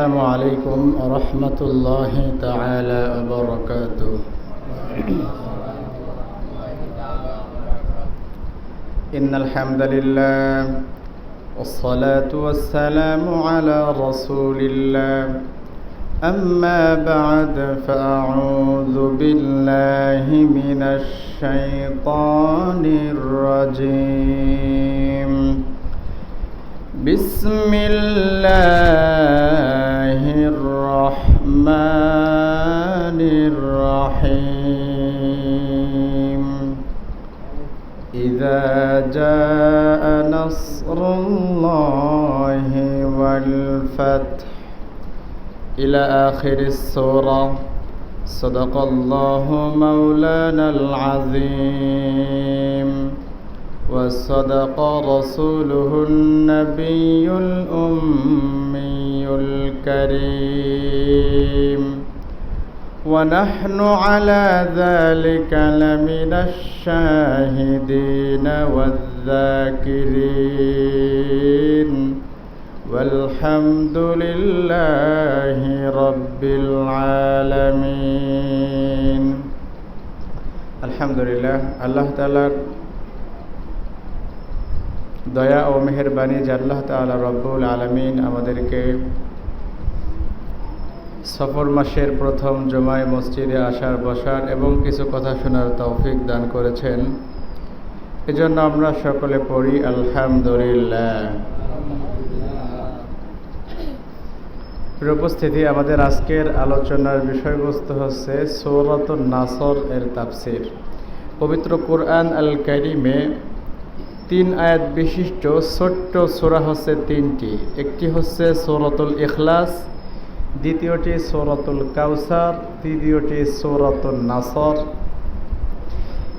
السلام عليكم ورحمة الله تعالى وبركاته. إن الحمد لله والصلاة والسلام على رسول الله. أما بعد فأعوذ بالله من الشيطان الرجيم. بسم الله الرحمن الرحيم. إذا جاء نصر الله والفتح إلى آخر السورة. صدق الله مولانا العظيم وصدق رسوله النبي الأمي الكريم، ونحن على ذلك لمن الشاهدين والذاكرين، والحمد لله رب العالمين. الحمد لله আল্লাহ তাআলার দয়া ও মেহেরবানি যে আল্লাহ তাআলা রব্বুল আলামিন আমাদেরকে সফর মাসের প্রথম জুমায় মসজিদে আসার বসার এবং কিছু কথা শোনার তৌফিক দান করেছেন। এজন্য আমরা সকলে পড়ি আলহামদুলিল্লাহ। প্রিয় উপস্থিতি, আমাদের আজকের আলোচনার বিষয়বস্তু হচ্ছে সূরাতুন নাসর এর তাফসীর। পবিত্র কুরআন আল কারীমে 3 আয়াত বিশিষ্ট ছোট্ট সূরা হচ্ছে 3টি। একটি হচ্ছে সূরাতুল ইখলাস, দ্বিতীয়টি সূরাতুল কাউসার, তৃতীয়টি সূরাতুন নাসর।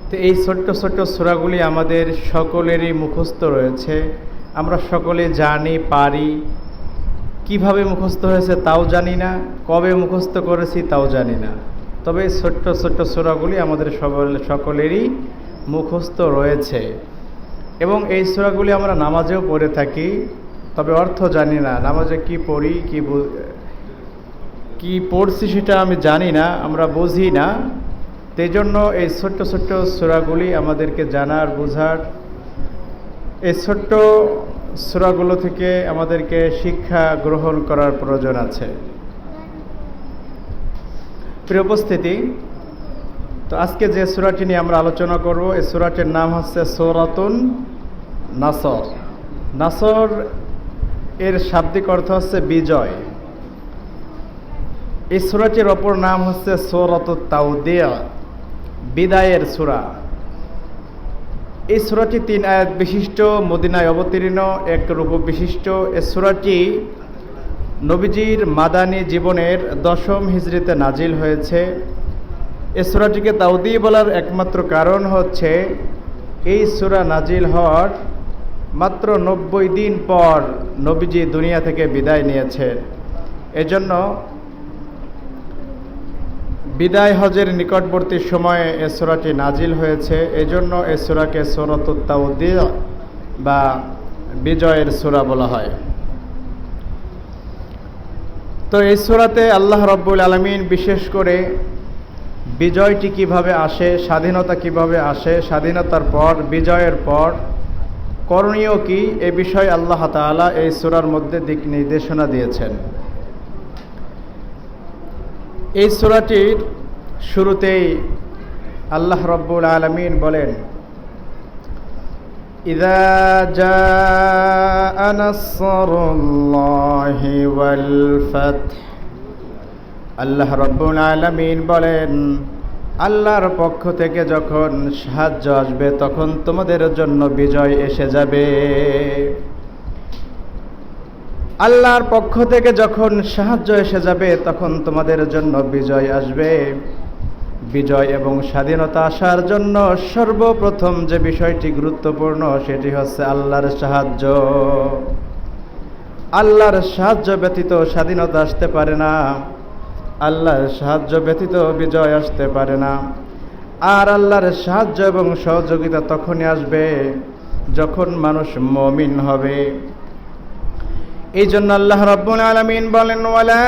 তো এই ছোট্ট ছোট্ট সূরাগুলি আমাদের সকলেরই মুখস্থ রয়েছে। আমরা সকলে জানি, পারি। কিভাবে মুখস্থ হয়েছে তাও জানি না, কবে মুখস্থ করেছি তাও জানি না। তবে এই ছোট্ট ছোট্ট সূরাগুলি আমাদের সকলেরই মুখস্থ রয়েছে এবং এই সূরাগুলি আমরা নামাজেও পড়ে থাকি, তবে অর্থ জানি না। নামাজে কি পড়ি, কি পড়ছি সেটা আমি জানি না, আমরা বুঝি না। সেই জন্য এই ছোট্ট ছোট্ট সূরাগুলি আমাদেরকে জানার, বোঝার, এই ছোট্ট সূরাগুলো থেকে আমাদেরকে শিক্ষা গ্রহণ করার প্রয়োজন আছে। প্রিয় উপস্থিতি, তো আজকে যে সূরাটি নিয়ে আমরা আলোচনা করব, এই সূরাটির নাম হচ্ছে সূরাতুন নাসর। নাসর এর শাব্দিক অর্থ হচ্ছে বিজয়। এই সূরাটির অপর নাম হচ্ছে সূরাতুত তাওদিয়া, বিদায়ের সূরা। এই সূরাটি 3 আয়াত বিশিষ্ট, মদিনায় অবতীর্ণ, এক রূপ বিশিষ্ট। এই সূরাটি নবীজির মাদানী জীবনের 10ম হিজরিতে নাজিল হয়েছে। এই সূরাটিকে তাওদী বলার একমাত্র কারণ হচ্ছে এই সূরা নাজিল হওয়ার মাত্র 90 দিন পর নবীজি দুনিয়া থেকে বিদায় নিয়েছেন। এজন্য বিদায় হজের নিকটবর্তী সময়ে এই সূরাটি নাজিল হয়েছে। এজন্য এই সূরাকে সূরাতুত তাওদী বা বিজয়ের সূরা বলা হয়। তো এই সূরাতে আল্লাহ রাব্বুল আলামিন বিশেষ করে বিজয়টি কিভাবে আসে, স্বাধীনতা কিভাবে আসে, স্বাধীনতার পর, বিজয়ের পর করণীয় কি, এ বিষয়ে আল্লাহ তাআলা এই সূরার মধ্যে দিক নির্দেশনা দিয়েছেন। এই সূরাটির শুরুতেই আল্লাহ রাব্বুল আলামিন বলেন, ইযা জাআ নাসরুল্লাহি ওয়াল ফাতহ। আল্লাহ রাব্বুল আলামিন বলেন, আল্লাহর পক্ষ থেকে যখন সাহায্য আসবে তখন তোমাদের জন্য বিজয় এসে যাবে। আল্লাহর পক্ষ থেকে যখন সাহায্য এসে যাবে তখন তোমাদের জন্য বিজয় আসবে। বিজয় এবং স্বাধীনতা আসার জন্য সর্বপ্রথম যে বিষয়টি গুরুত্বপূর্ণ সেটি হচ্ছে আল্লাহর সাহায্য। আল্লাহর সাহায্য ব্যতীত স্বাধীনতা আসতে পারে না, আল্লাহর সাহায্য ব্যতীত বিজয় আসতে পারে না। আর আল্লাহর সাহায্য এবং সহযোগিতা তখনই আসবে যখন মানুষ মুমিন হবে। এই জন্য আল্লাহ রাব্বুল আলামিন বলেন, ওয়ালা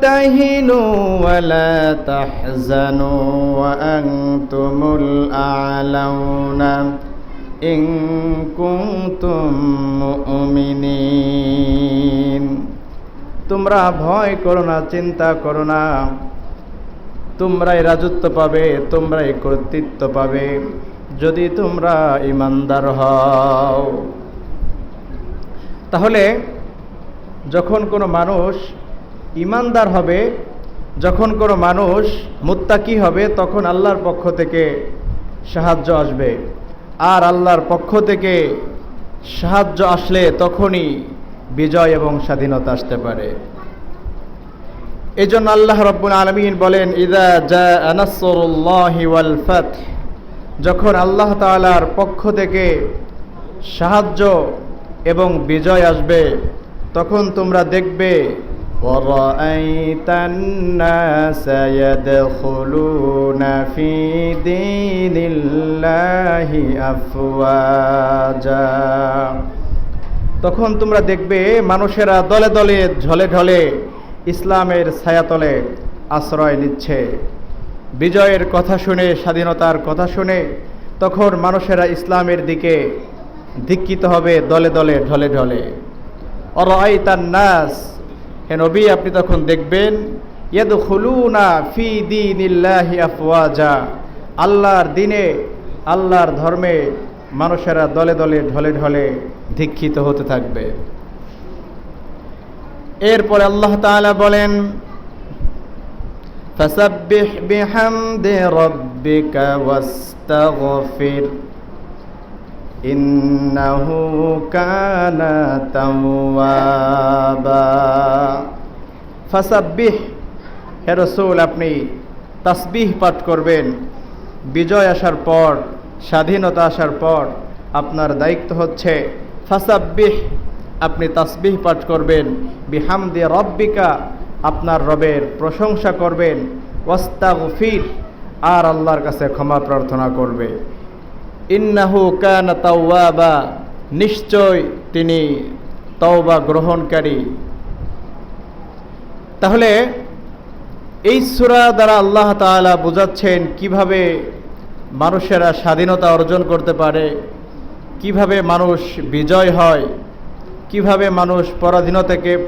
তাহিনু ওয়ালা তাহজানু ওয়া আনতুমুল আ'লাউনা ইন কুনতুম মুমিনিন। তোমরা ভয় করো না, চিন্তা করো না, তোমরাই রাজত্ব পাবে, তোমরাই কর্তৃত্ব পাবে যদি তোমরা ঈমানদার হও। তাহলে যখন কোনো মানুষ ঈমানদার হবে, যখন কোনো মানুষ মুত্তাকি হবে, তখন আল্লাহর পক্ষ থেকে সাহায্য আসবে। আর আল্লাহর পক্ষ থেকে সাহায্য আসলে তখনই বিজয় এবং স্বাধীনতা আসতে পারে। এজন্য আল্লাহ রাব্বুল আলামিন বলেন, ইযা জাআ নাসরুল্লাহি ওয়াল ফাth, যখন আল্লাহ তাআলার পক্ষ থেকে সাহায্য এবং বিজয় আসবে, তখন তোমরা দেখবে ওয়ারাআইতান নাসা ইয়াদখুলুনা ফি দীনিল্লাহি আফওয়াজা, তখন তোমরা দেখবে মানুষেরা দলে দলে ঢলে ঢলে ইসলামের ছায়াতলে আশ্রয় নিচ্ছে। বিজয়ের কথা শুনে, স্বাধীনতার কথা শুনে তখন মানুষেরা ইসলামের দিকে দীক্ষিত হবে দলে দলে ঢলে ঢলে। অরাআইতান নাস, হে নবী আপনি তখন দেখবেন, ইয়াদখুলুনা ফি দীনিল্লাহি আফওয়াজা, আল্লাহর দিনে, আল্লাহর ধর্মে মানুষেরা দলে দলে ঢলে ঢলে দীক্ষিত হতে থাকবে। এরপরে আল্লাহ তাআলা বলেন, ফাসাব্বিহ বিহামদি রাব্বিকা ওয়াস্তাগফির ইন্নাহু কানা তাওয়াবা। ফাসাব্বিহ, হে রাসূল আপনি তাসবিহ পাঠ করবেন। বিজয় আসার পর, স্বাধীনতা আসার পর আপনার দায়িত্ব হচ্ছে ফাসাব্বিহ, আপনি তাসবিহ পাঠ করবেন, বিহামদি রাব্বিকা, আপনার রবের প্রশংসা করবেন, ওয়াস্তাগফির, আর আল্লাহর কাছে ক্ষমা প্রার্থনা করবে। ইন্নাহু কানা তাওয়াবা, নিশ্চয় তিনি তওবা গ্রহণকারী। তাহলে এই সূরা দ্বারা আল্লাহ তাআলা বোঝাচ্ছেন কিভাবে মানুষেরা স্বাধীনতা অর্জন করতে পারে, কিভাবে মানুষ বিজয় হয়, কিভাবে মানুষ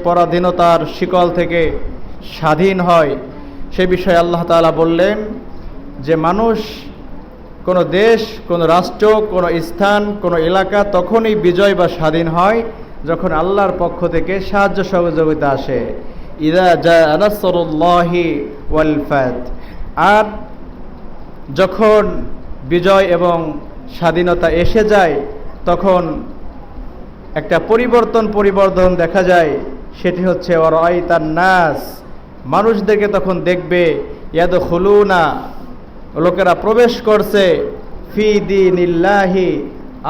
পরাধীনতার শিকল থেকে স্বাধীন হয়। সে বিষয়ে আল্লাহ তাআলা বললেন যে মানুষ, কোনো দেশ, কোনো রাষ্ট্র, কোনো স্থান, কোনো এলাকা তখনই বিজয় বা স্বাধীন হয় যখন আল্লাহর পক্ষ থেকে সাহায্য সহযোগিতা আসে। ইযা জাআ নাসরুল্লাহি ওয়াল ফাth, আর যখন বিজয় এবং স্বাধীনতা এসে যায় তখন একটা পরিবর্তন দেখা যায়। সেটি হচ্ছে ওয়ারাআইতান নাস, মানুষদেরকে তখন দেখবে ইয়াদখুলুনা, লোকেরা প্রবেশ করছে, ফি দীনিল্লাহি,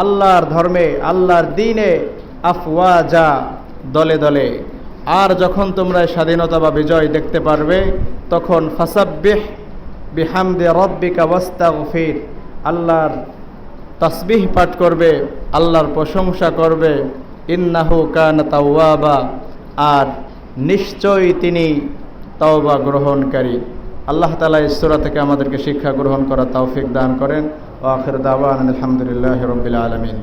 আল্লাহর ধর্মে, আল্লাহর দ্বীনে, আফওয়াজা, দলে দলে। আর যখন তোমরা স্বাধীনতা বা বিজয় দেখতে পারবে তখন ফাসাব্বিহ বিহামদি রাব্বিকা ওয়াস্তাগফির, আল্লাহর তাসবিহ পাঠ করবে, আল্লাহর প্রশংসা করবে, ইন্নাহু কানা তাওয়াবা, আর নিশ্চয়ই তিনি তওবা গ্রহণকারী। আল্লাহ তাআলা এই সূরা থেকে আমাদেরকে শিক্ষা গ্রহণ করার তৌফিক দান করেন। ওয়া আখিরু দাওয়ানা আলহামদুলিল্লাহি রাব্বিল আলামিন।